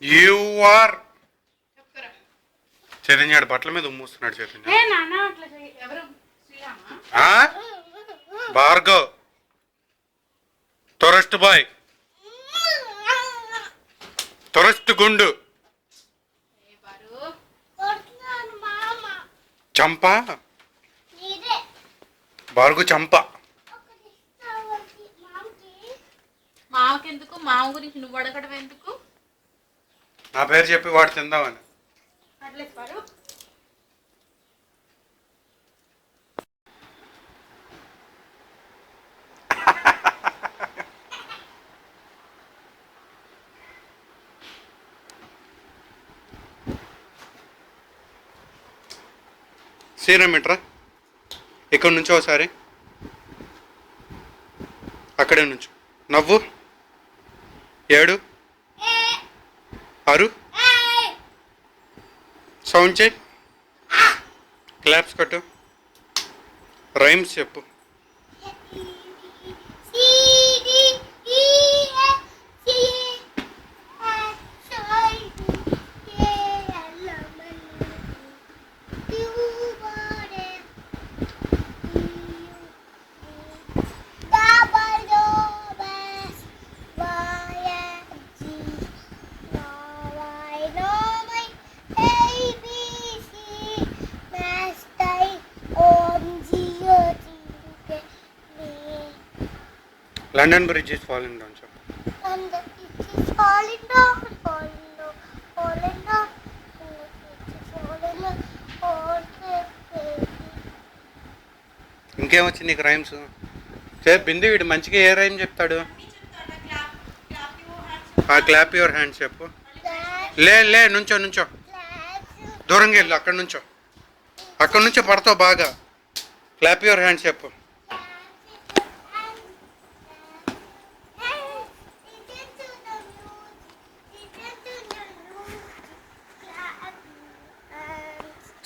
You are Chaitanya బట్టల మీద ఉమ్మూస్తున్నాడు Chaitanya. Bhargav tourist boy tourist గుండు చంప భార్గవ్ చంప. మామకెందుకు? మామ గురించి నువ్వు అడగడం ఎందుకు? నా పేరు చెప్పి వాడు తిందామని. శ్రీరామ్ ఇట్రా, ఇక్కడ నుంచో ఒకసారి, అక్కడే నుంచు. నవ్వు, ఏడు, అరు, సౌండ్ చేయి, క్లాప్స్ కట్టు, రైమ్స్ చెప్పు. London Bridge is falling down, sir. And it is falling down, falling down, falling down. And it is falling down, ఇంకేం వచ్చింది నీకు రైమ్స్? బిందు వీడు మంచిగా ఏ రైమ్ చెప్తాడు? క్లాప్ యువర్ హ్యాండ్స్ చెప్పు. లే నుంచో నుంచో, దూరంగా వెళ్ళు, అక్కడ నుంచో పడతావు బాగా. క్లాప్ యువర్ హ్యాండ్స్ చెప్పు.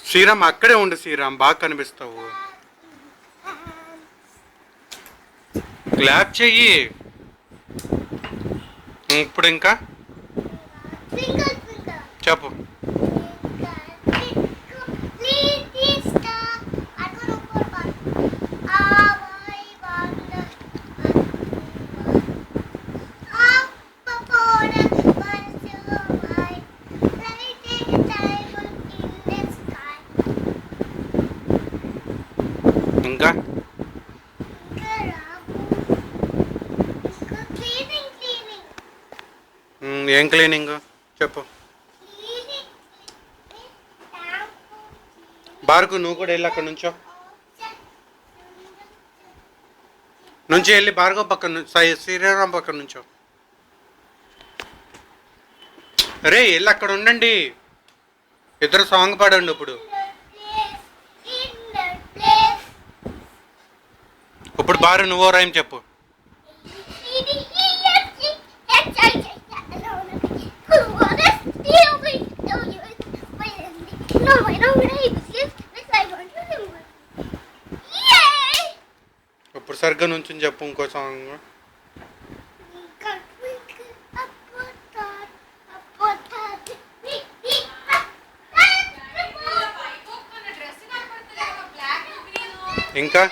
శ్రీరామ్ అక్కడే ఉండు, శ్రీరామ్ బాగా కనిపిస్తావు. క్లాప్ చెయ్యి. ఇప్పుడు ఇంకా చెప్పు. ఇంకా ఏం క్లీనింగ్ చెప్పు. బార్కు నువ్వు కూడా వెళ్ళి అక్కడ నుంచో, వెళ్ళి భార్గవ్ పక్కన, శ్రీరామ్ పక్కన నుంచో. రే వెళ్ళి అక్కడ ఉండండి, ఇద్దరు సాంగ్ పాడండి. ఇప్పుడు బారు నువ్వో రైమ్ చెప్పు. ఇప్పుడు సరిగ్గా నుంచి చెప్పు ఇంకో సాంగ్. ఇంకా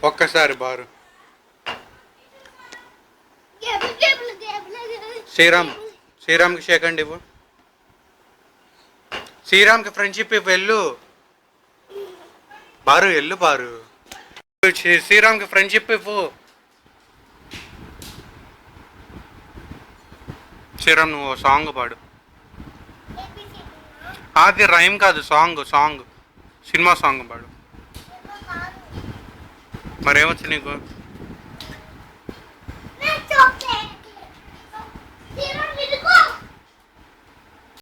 ఒక్కసారి బారు. శ్రీరామ్కి షేక్ అండి ఇవ్వు. శ్రీరామ్కి ఫ్రెండ్షిప్ వెళ్ళు బారు, వెళ్ళు బారు. శ్రీరామ్కి ఫ్రెండ్షిప్ ఇవ్వు. శ్రీరామ్ నువ్వు సాంగ్ పాడు. అది రైమ్ కాదు, సాంగ్ సినిమా సాంగ్ పాడు. మరేమొచ్చు నీకు?